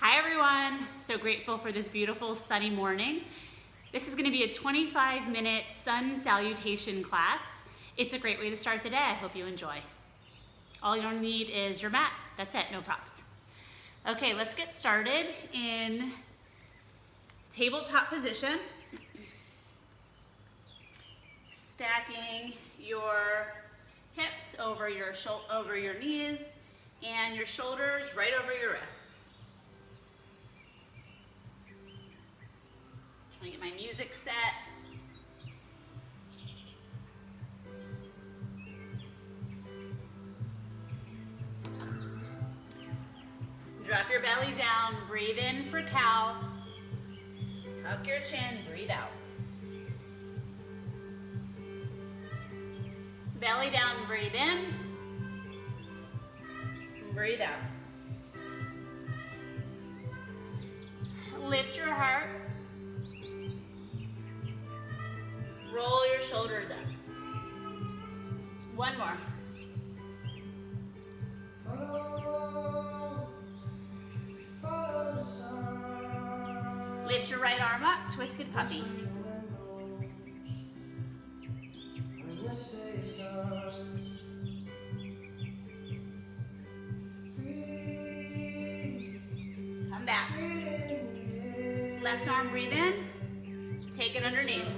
Hi everyone, so grateful for this beautiful sunny morning. This is going to be a 25-minute sun salutation class. It's a great way to start the day. I hope you enjoy. All you'll need is your mat. That's it, no props. Okay, let's get started in tabletop position. Stacking your hips over your knees and your shoulders right over your wrists. Trying to get my music set. Drop your belly down, breathe in for cow. Tuck your chin, breathe out. Belly down, breathe in. Breathe out. Lift your heart. Roll your shoulders up. One more. Lift your right arm up, twisted puppy. Come back. Left arm, breathe in. Take it underneath.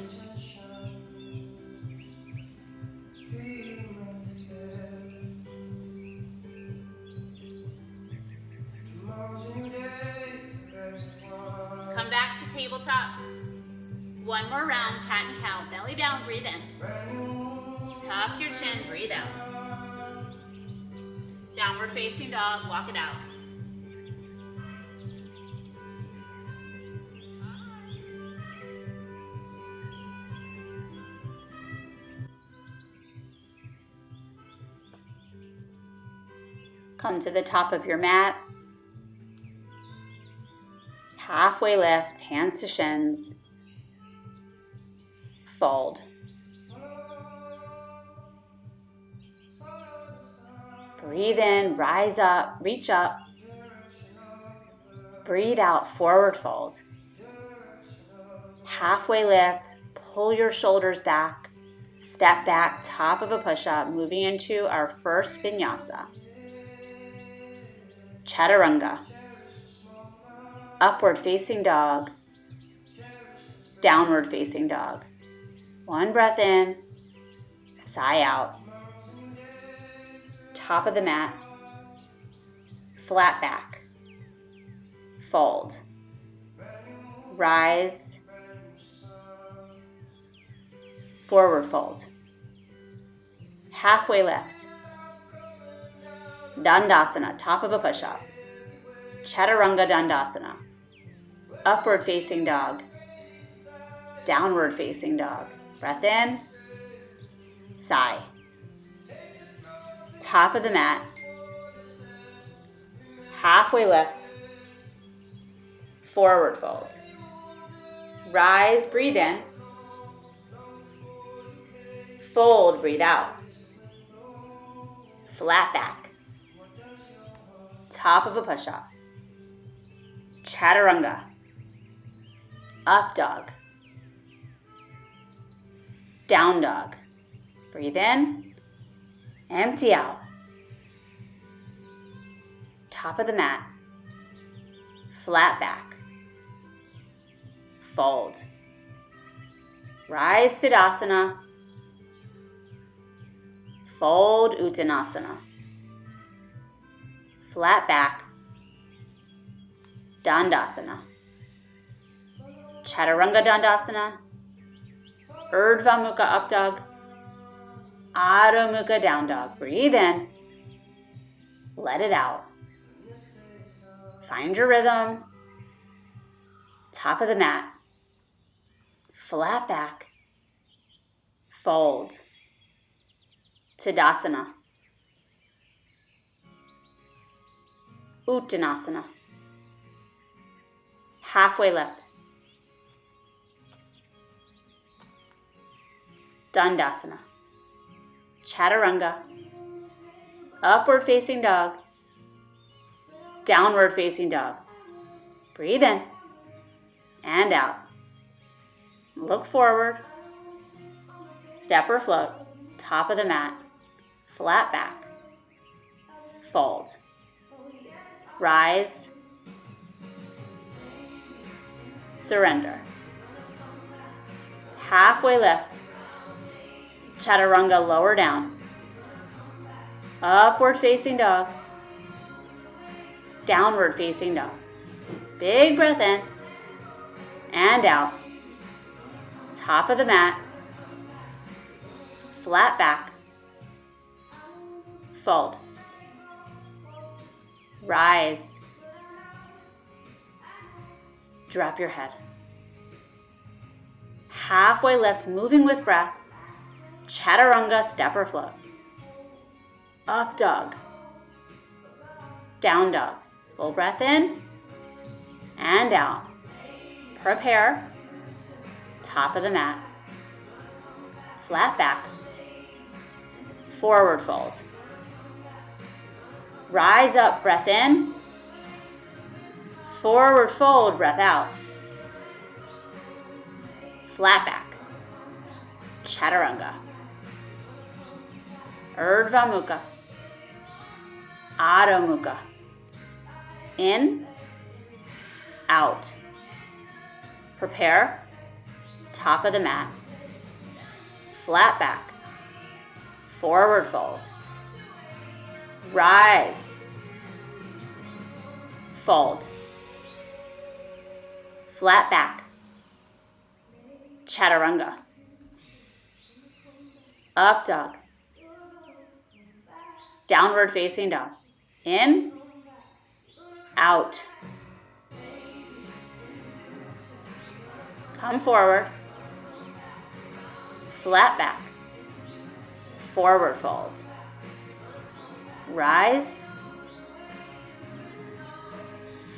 Come back to tabletop. One more round, cat and cow. Belly down, breathe in. Tuck your chin, breathe out. Downward facing dog, walk it out. Come to the top of your mat. Halfway lift, hands to shins. Fold. Breathe in, rise up, reach up. Breathe out, forward fold. Halfway lift, pull your shoulders back. Step back, top of a push-up, moving into our first vinyasa. Chaturanga. Upward facing dog. Downward facing dog. One breath in, sigh out. Top of the mat. Flat back. Fold. Rise. Forward fold. Halfway lift. Dandasana, top of a push-up. Chaturanga Dandasana. Upward facing dog. Downward facing dog. Breath in. Sigh. Top of the mat. Halfway lift. Forward fold. Rise, breathe in. Fold, breathe out. Flat back. Top of a push-up. Chaturanga. Up dog. Down dog. Breathe in. Empty out. Top of the mat. Flat back. Fold. Rise Siddhasana. Fold Uttanasana. Flat back. Dandasana. Chaturanga Dandasana. Urdhva Mukha up dog. Adho Mukha down dog. Breathe in. Let it out. Find your rhythm. Top of the mat. Flat back. Fold. Tadasana. Uttanasana. Halfway lift. Dandasana. Chaturanga. Upward facing dog. Downward facing dog. Breathe in and out. Look forward. Step or float. Top of the mat. Flat back. Fold. Rise. Surrender. Halfway lift. Chaturanga, lower down. Upward facing dog. Downward facing dog. Big breath in and out. Top of the mat. Flat back. Fold. Rise. Drop your head. Halfway lift, moving with breath. Chaturanga, step or float. Up dog. Down dog. Full breath in and out. Prepare. Top of the mat. Flat back. Forward fold. Rise up, breath in. Forward fold, breath out. Flat back. Chaturanga. Urdhva Mukha. Adho Mukha. In. Out. Prepare. Top of the mat. Flat back. Forward fold. Rise. Fold. Flat back. Chaturanga. Up dog. Downward facing dog. In. Out. Come forward. Flat back. Forward fold. Rise.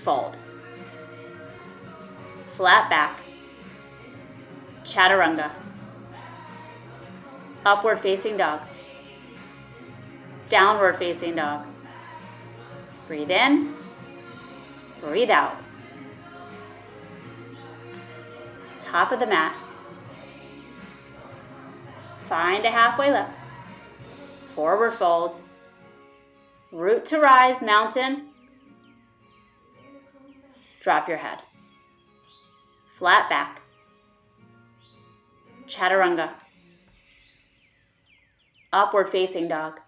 Fold. Flat back. Chaturanga. Upward facing dog. Downward facing dog. Breathe in. Breathe out. Top of the mat. Find a halfway lift. Forward fold. Root to rise, mountain. Drop your head. Flat back. Chaturanga. Upward facing dog.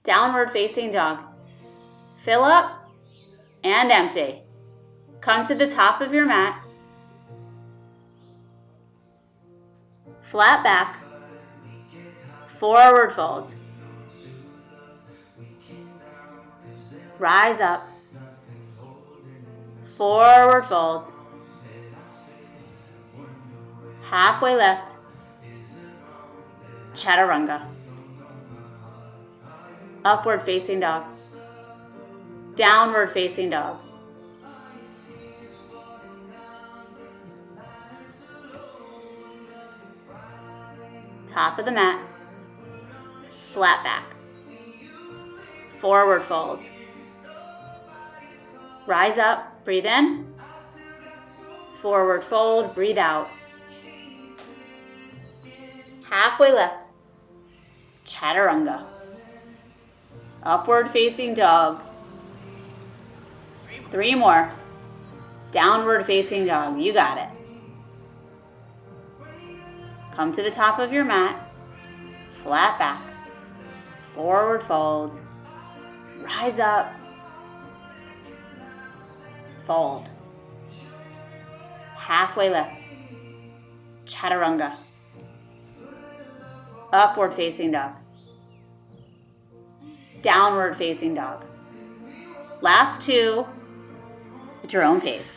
Downward facing dog. Fill up and empty. Come to the top of your mat. Flat back. Forward fold. Rise up. Forward fold. Halfway lift. Chaturanga. Upward facing dog. Downward facing dog. Top of the mat. Flat back. Forward fold. Rise up, breathe in. Forward fold, breathe out. Halfway lift. Chaturanga. Upward facing dog. 3 more. Downward facing dog. You got it. Come to the top of your mat. Flat back. Forward fold. Rise up. Fold. Halfway lift. Chaturanga. Upward facing dog. Downward facing dog. Last 2 at your own pace.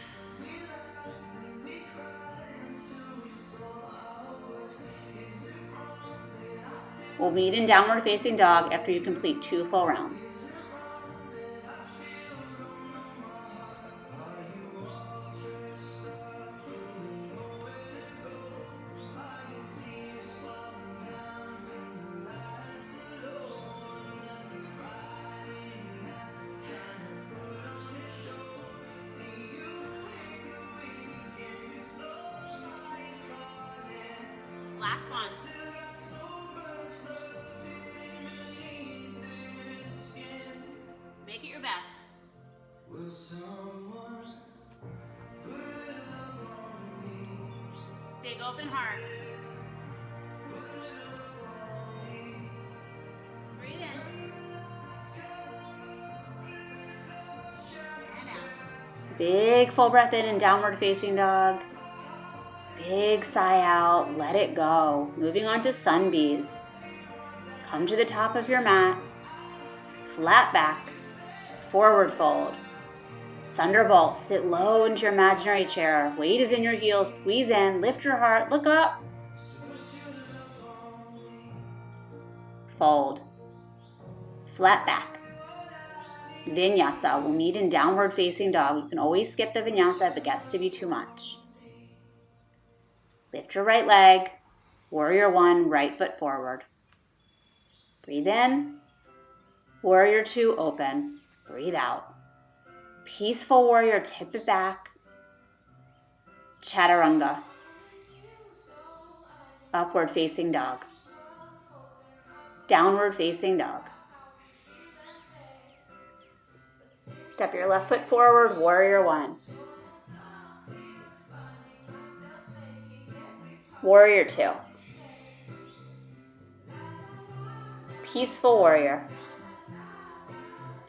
We'll meet in downward facing dog after you complete 2 full rounds. one. Make it your best. Big open heart. Breathe in. And out. Big full breath in downward facing dog. Big sigh out, let it go. Moving on to sun bees. Come to the top of your mat. Flat back, forward fold. Thunderbolt, sit low into your imaginary chair. Weight is in your heels, squeeze in, lift your heart, look up. Fold. Flat back. Vinyasa, we'll meet in downward facing dog. You can always skip the vinyasa if it gets to be too much. Lift your right leg, warrior one, right foot forward. Breathe in, warrior two, open, breathe out. Peaceful warrior, tip it back. Chaturanga. Upward facing dog. Downward facing dog. Step your left foot forward, warrior one. Warrior two. Peaceful warrior.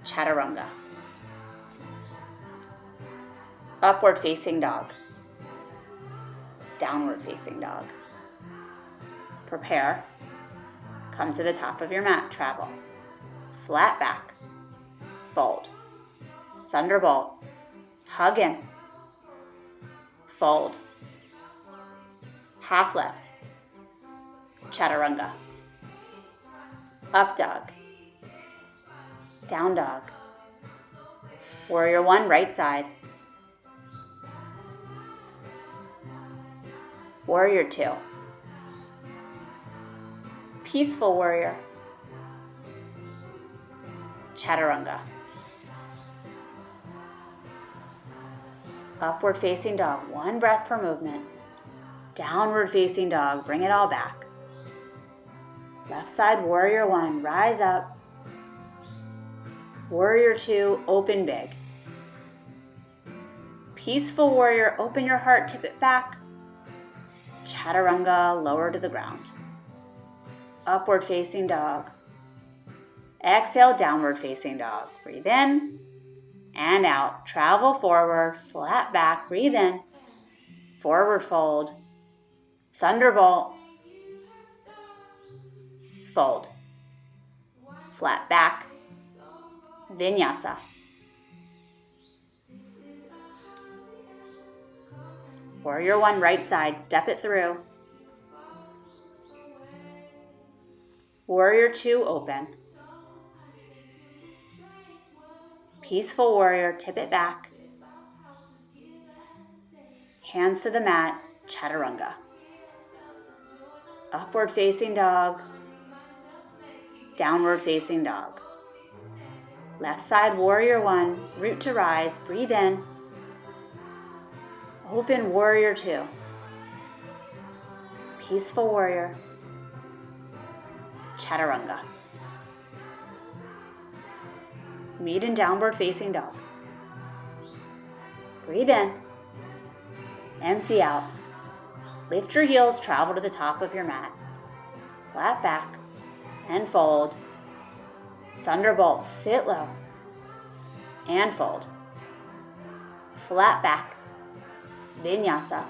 Chaturanga. Upward facing dog. Downward facing dog. Prepare. Come to the top of your mat, travel. Flat back. Fold. Thunderbolt. Hug in. Fold. Half lift. Chaturanga. Up dog. Down dog. Warrior one, right side. Warrior two. Peaceful warrior. Chaturanga. Upward facing dog, one breath per movement. Downward facing dog, bring it all back. Left side, warrior one, rise up. Warrior two, open big. Peaceful warrior, open your heart, tip it back. Chaturanga, lower to the ground. Upward facing dog. Exhale, downward facing dog. Breathe in and out. Travel forward, flat back, breathe in. Forward fold. Thunderbolt. Fold. Flat back. Vinyasa. Warrior one, right side, step it through. Warrior two, open. Peaceful warrior, tip it back. Hands to the mat, chaturanga. Upward facing dog. Downward facing dog. Left side, warrior one, root to rise, breathe in. Open warrior two. Peaceful warrior. Chaturanga. Meet in downward facing dog. Breathe in. Empty out. Lift your heels, travel to the top of your mat. Flat back and fold. Thunderbolt, sit low and fold. Flat back. Vinyasa.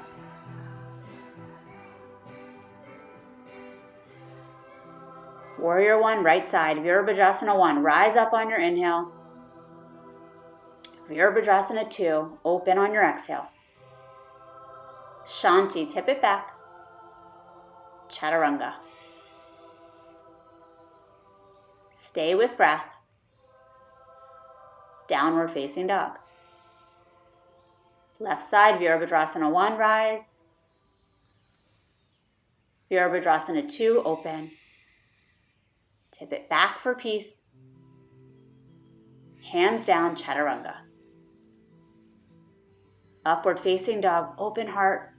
Warrior one, right side, Virabhadrasana one, rise up on your inhale. Virabhadrasana two, open on your exhale. Shanti, tip it back. Chaturanga. Stay with breath. Downward facing dog. Left side, Virabhadrasana one, rise. Virabhadrasana two, open. Tip it back for peace. Hands down, chaturanga. Upward facing dog, open heart.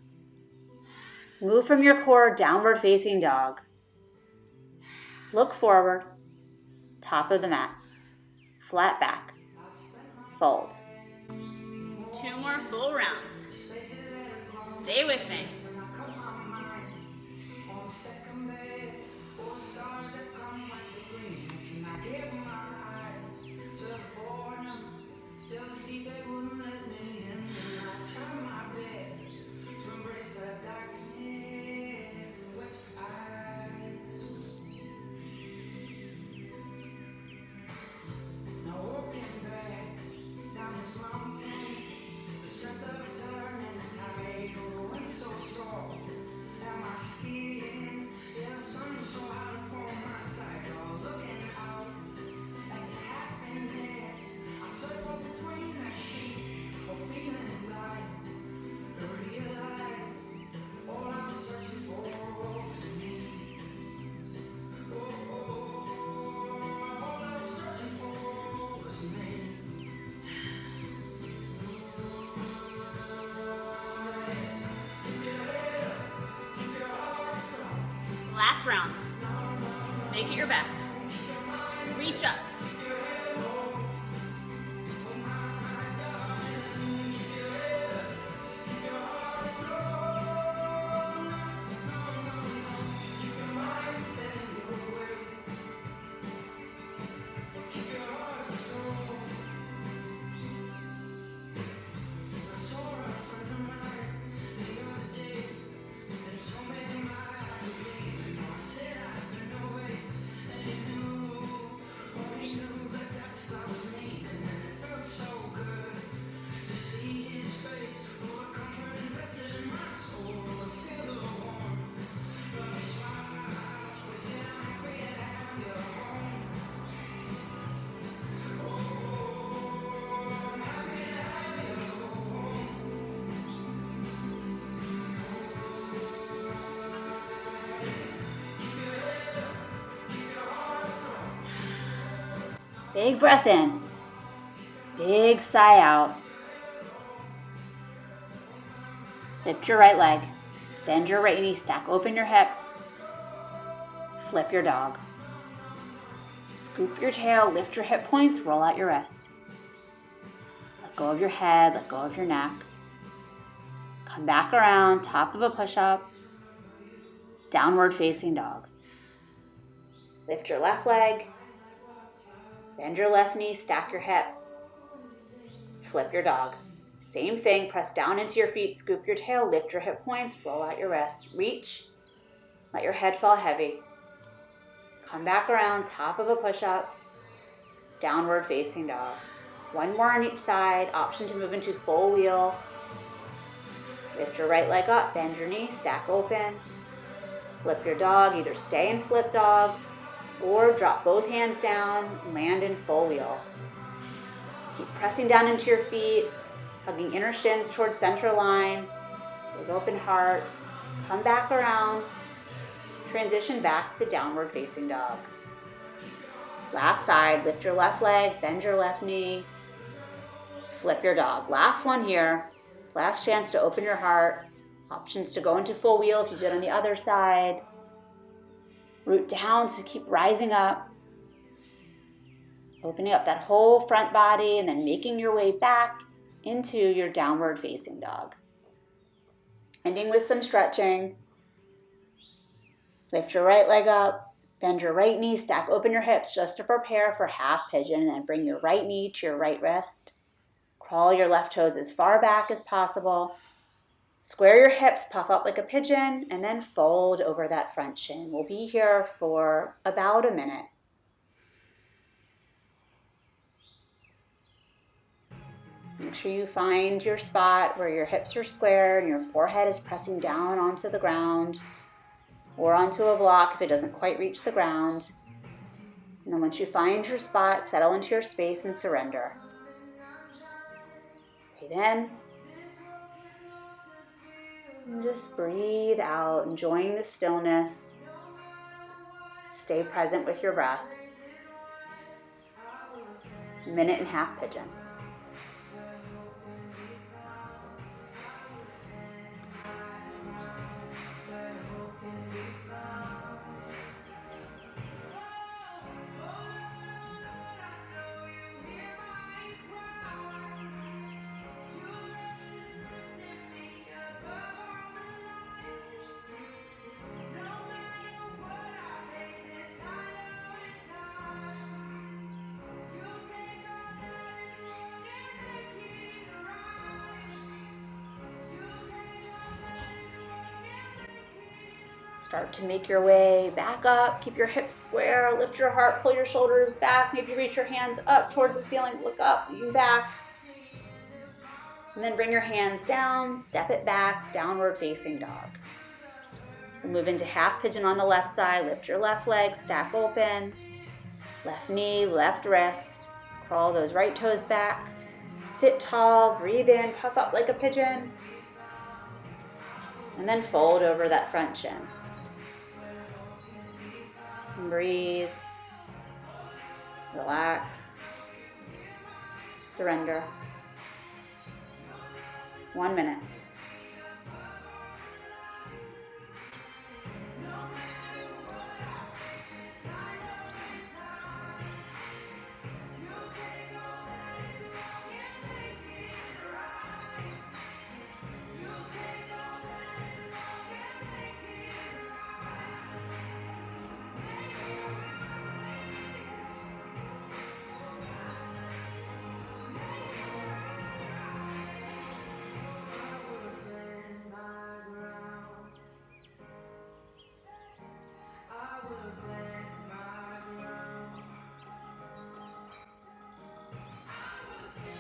Move from your core, downward facing dog. Look forward, top of the mat, flat back, fold. 2 more full rounds. Stay with me. Last round. Make it your best. Reach up. Big breath in. Big sigh out. Lift your right leg. Bend your right knee. Stack open your hips. Flip your dog. Scoop your tail. Lift your hip points. Roll out your wrist. Let go of your head. Let go of your neck. Come back around. Top of a push-up. Downward facing dog. Lift your left leg. Bend your left knee, stack your hips. Flip your dog. Same thing, press down into your feet, scoop your tail, lift your hip points, roll out your wrists. Reach, let your head fall heavy. Come back around, top of a push-up, downward facing dog. 1 more on each side, option to move into full wheel. Lift your right leg up, bend your knee, stack open. Flip your dog, either stay in flip dog, or drop both hands down, land in full wheel. Keep pressing down into your feet, hugging inner shins towards center line, big open heart. Come back around, transition back to downward facing dog. Last side, lift your left leg, bend your left knee, flip your dog. Last one here, last chance to open your heart. Options to go into full wheel if you did on the other side. Root down to keep rising up. Opening up that whole front body and then making your way back into your downward facing dog. Ending with some stretching. Lift your right leg up, bend your right knee, stack open your hips just to prepare for half pigeon, and then bring your right knee to your right wrist. Crawl your left toes as far back as possible. Square your hips, puff up like a pigeon, and then fold over that front shin. We'll be here for about a minute. Make sure you find your spot where your hips are square and your forehead is pressing down onto the ground or onto a block if it doesn't quite reach the ground. And then once you find your spot, settle into your space and surrender. Breathe in. And just breathe out, enjoying the stillness. Stay present with your breath. 1.5 minute pigeon. Start to make your way back up. Keep your hips square. Lift your heart. Pull your shoulders back. Maybe reach your hands up towards the ceiling. Look up, looking back. And then bring your hands down. Step it back. Downward facing dog. We'll move into half pigeon on the left side. Lift your left leg. Stack open. Left knee, left wrist. Crawl those right toes back. Sit tall. Breathe in. Puff up like a pigeon. And then fold over that front shin. And breathe, relax, surrender. 1 minute.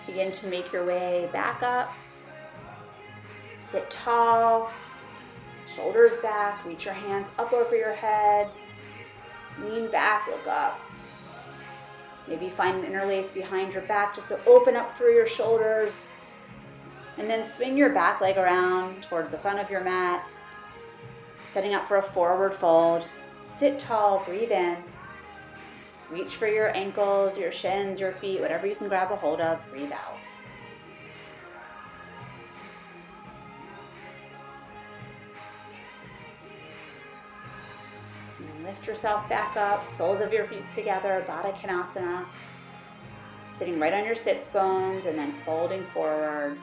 Begin to make your way back up. Sit tall, shoulders back, reach your hands up over your head. Lean back, look up. Maybe find an interlace behind your back just to open up through your shoulders. And then swing your back leg around towards the front of your mat, setting up for a forward fold. Sit tall, breathe in. Reach for your ankles, your shins, your feet, whatever you can grab a hold of. Breathe out. And then lift yourself back up, soles of your feet together, Baddha Konasana. Sitting right on your sits bones and then folding forward.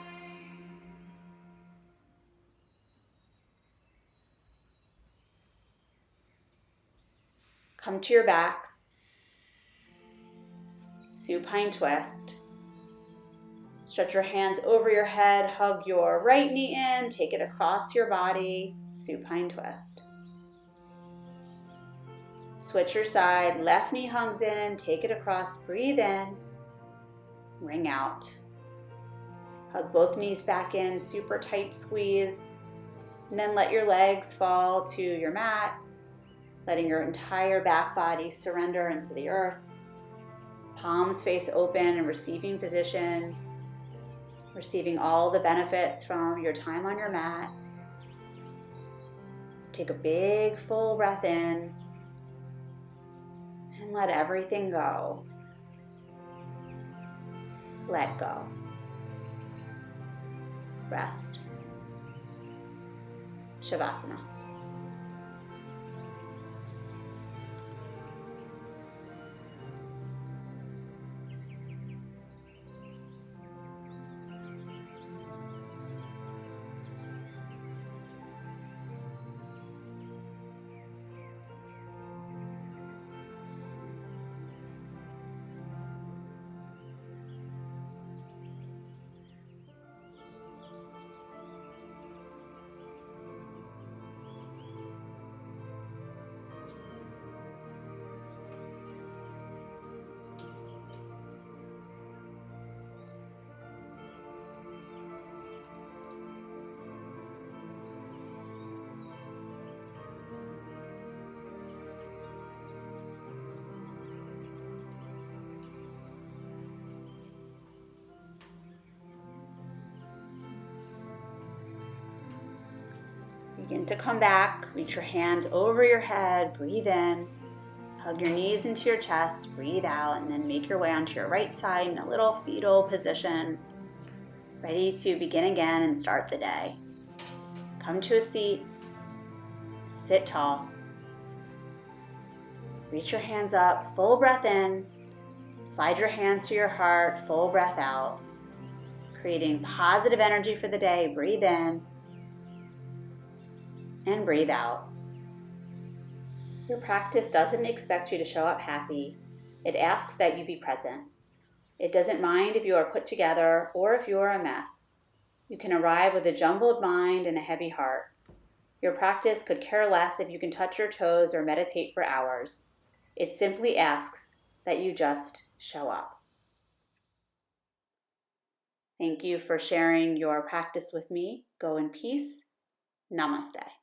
Come to your backs. Supine twist. Stretch your hands over your head, hug your right knee in, take it across your body, supine twist. Switch your side, left knee hugs in, take it across, breathe in, ring out. Hug both knees back in, super tight squeeze, and then let your legs fall to your mat, letting your entire back body surrender into the earth. Palms face open in receiving position, receiving all the benefits from your time on your mat. Take a big full breath in and let everything go. Let go. Rest. Shavasana. Begin to come back, reach your hands over your head, breathe in, hug your knees into your chest, breathe out, and then make your way onto your right side in a little fetal position, ready to begin again and start the day. Come to a seat, sit tall, reach your hands up, full breath in, slide your hands to your heart, full breath out, creating positive energy for the day. Breathe in and breathe out. Your practice doesn't expect you to show up happy. It asks that you be present. It doesn't mind if you are put together or if you are a mess. You can arrive with a jumbled mind and a heavy heart. Your practice could care less if you can touch your toes or meditate for hours. It simply asks that you just show up. Thank you for sharing your practice with me. Go in peace. Namaste.